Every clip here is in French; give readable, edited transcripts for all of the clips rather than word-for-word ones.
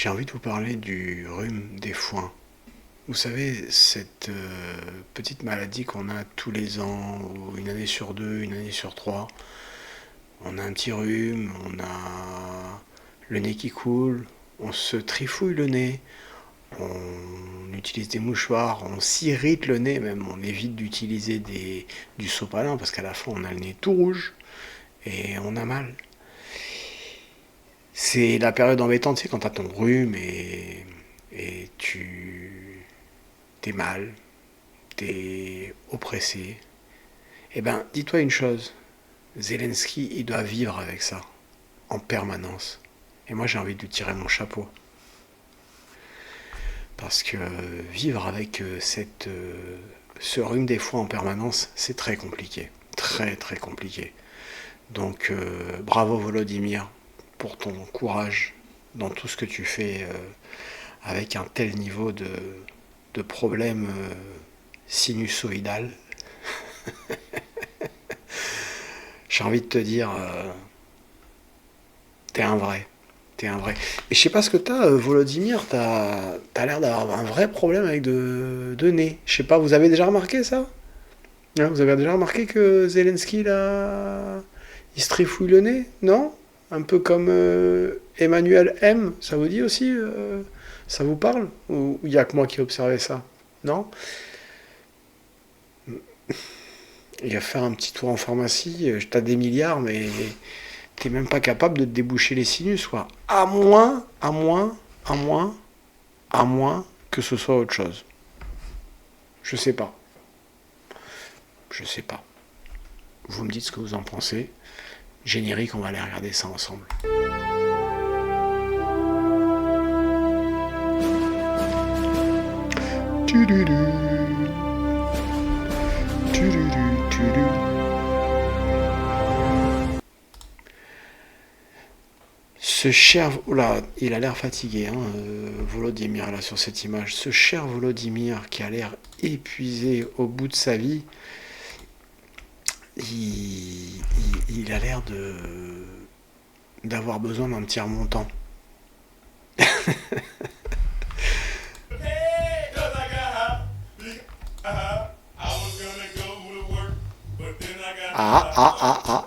J'ai envie de vous parler du rhume des foins. Vous savez, cette petite maladie qu'on a tous les ans, ou une année sur deux, une année sur trois. On a un petit rhume, on a le nez qui coule, on se trifouille le nez, on utilise des mouchoirs, on s'irrite le nez, même on évite d'utiliser du sopalin parce qu'à la fin on a le nez tout rouge et on a mal. C'est la période embêtante, c'est quand t'as ton rhume et t'es mal, t'es oppressé. Eh ben, dis-toi une chose, Zelensky, il doit vivre avec ça, en permanence. Et moi, j'ai envie de lui tirer mon chapeau. Parce que vivre avec ce rhume des foins en permanence, c'est très compliqué. Très, très compliqué. Donc, bravo Volodymyr pour ton courage dans tout ce que tu fais avec un tel niveau de problème sinusoïdal. J'ai envie de te dire, t'es un vrai. T'es un vrai. Et je sais pas ce que t'as, Volodymyr, t'as l'air d'avoir un vrai problème avec de nez. Je sais pas, vous avez déjà remarqué ça? Hein, vous avez déjà remarqué que Zelensky, là, il se trifouille le nez? Non? Un peu comme Emmanuel M, ça vous dit aussi? Ça vous parle? Ou il y a que moi qui ai observé ça? Non? Il va faire un petit tour en pharmacie, t'as des milliards, mais t'es même pas capable de te déboucher les sinus, quoi. À moins que ce soit autre chose. Je sais pas. Je sais pas. Vous me dites ce que vous en pensez. Générique, on va aller regarder ça ensemble. Tududu. Tududu, tudu. Ce cher... Oula, il a l'air fatigué, hein, Volodymyr, là, sur cette image. Ce cher Volodymyr, qui a l'air épuisé au bout de sa vie, il a l'air d'avoir besoin d'un petit remontant. Ah, ah, ah, ah.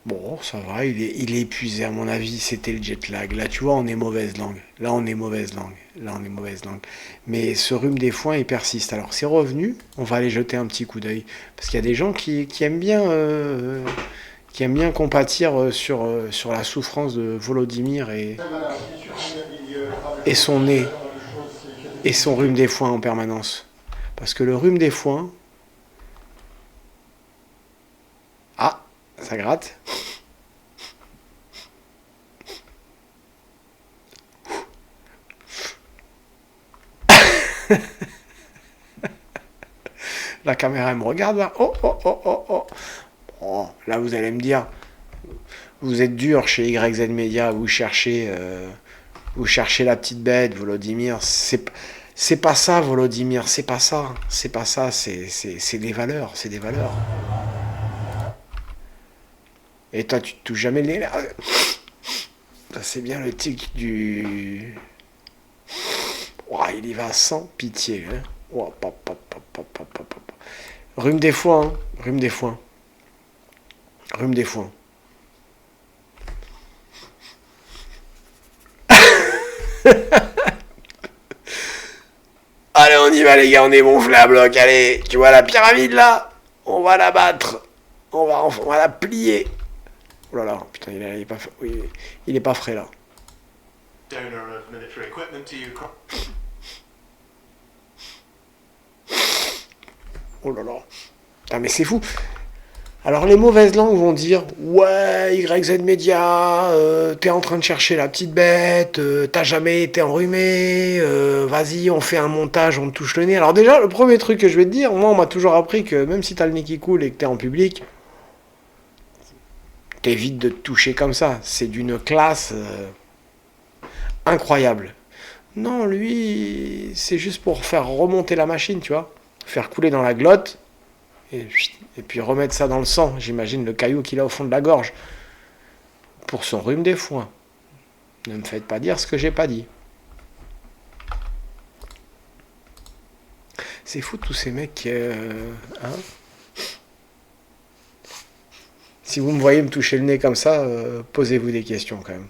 Bon, ça va, il est épuisé à mon avis, c'était le jet lag. Là, tu vois, on est mauvaise langue. Là, on est mauvaise langue. Là, on est mauvaise langue. Mais ce rhume des foins, il persiste. Alors, c'est revenu, on va aller jeter un petit coup d'œil. Parce qu'il y a des gens qui aiment bien compatir sur la souffrance de Volodymyr et son nez et son rhume des foins en permanence. Parce que le rhume des foins... Ah, ça gratte. La caméra elle me regarde là. Oh, oh, oh, oh, oh. Oh, là, vous allez me dire, vous êtes dur chez YZ Media, vous cherchez la petite bête, Volodymyr. C'est pas ça, Volodymyr, c'est pas ça. C'est pas ça, c'est des valeurs, c'est des valeurs. Et toi, tu te touches jamais le nez là. Ça, c'est bien le tic du... Ouah, il y va sans pitié. Hein. Ouah, pop, pop, pop, pop, pop, pop, pop. Rhume des foins, hein. Rhume des foins. Rhume des foins. Allez, on y va les gars, on est gonflé à bloc. Allez, tu vois la pyramide là? On va la battre. On va la plier. Oh là là, putain, il est pas, oui, il est pas frais là. Oh là là. Putain, mais c'est fou. Alors les mauvaises langues vont dire ouais, YZ Media, t'es en train de chercher la petite bête, t'as jamais été enrhumé, vas-y on fait un montage, on te touche le nez. Alors déjà le premier truc que je vais te dire, moi on m'a toujours appris que même si t'as le nez qui coule et que t'es en public, t'évites de te toucher comme ça. C'est d'une classe incroyable. Non, lui, c'est juste pour faire remonter la machine, tu vois. Faire couler dans la glotte et puis remettre ça dans le sang, j'imagine le caillou qu'il a au fond de la gorge, pour son rhume des foins. Ne me faites pas dire ce que j'ai pas dit. C'est fou tous ces mecs. Hein, si vous me voyez me toucher le nez comme ça, posez-vous des questions quand même.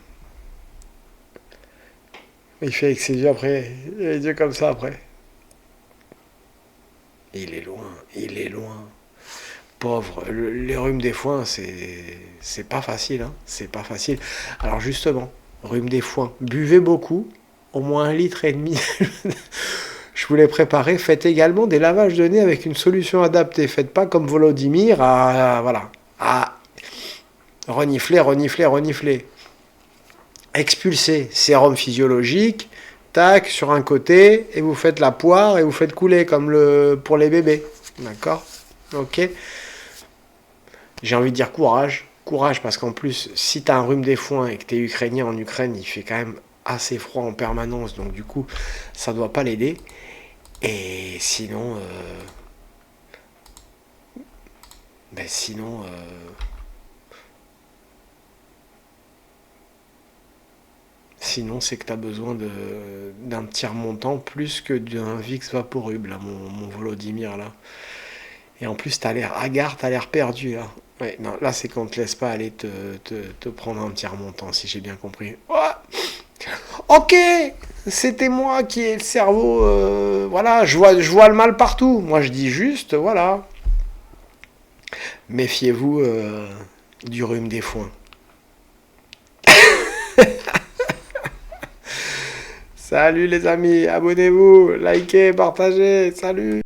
Il fait avec ses yeux après, il a les yeux comme ça après. Il est loin, il est loin. Pauvre, les rhumes des foins, c'est pas facile, hein, c'est pas facile. Alors justement, rhume des foins, buvez beaucoup, au moins 1,5 litre. Je vous l'ai préparé. Faites également des lavages de nez avec une solution adaptée. Faites pas comme Volodymyr voilà, à renifler, renifler, renifler. Expulsez, sérum physiologique, tac, sur un côté, et vous faites la poire et vous faites couler comme pour les bébés. D'accord? Ok? J'ai envie de dire courage. Courage, parce qu'en plus, si tu as un rhume des foins et que tu es ukrainien, en Ukraine, il fait quand même assez froid en permanence, donc du coup, ça doit pas l'aider. Et sinon, ben sinon, sinon c'est que tu as besoin d'un petit remontant plus que d'un Vicks Vaporub, là, mon Volodymyr, là. Et en plus, t'as l'air hagard, t'as l'air perdu, là. Ouais, non, là, c'est qu'on te laisse pas aller te prendre un petit remontant, si j'ai bien compris. Oh, ok, c'était moi qui ai le cerveau. Voilà, je vois le mal partout. Moi, je dis juste, voilà. Méfiez-vous du rhume des foins. Salut les amis, abonnez-vous, likez, partagez, salut.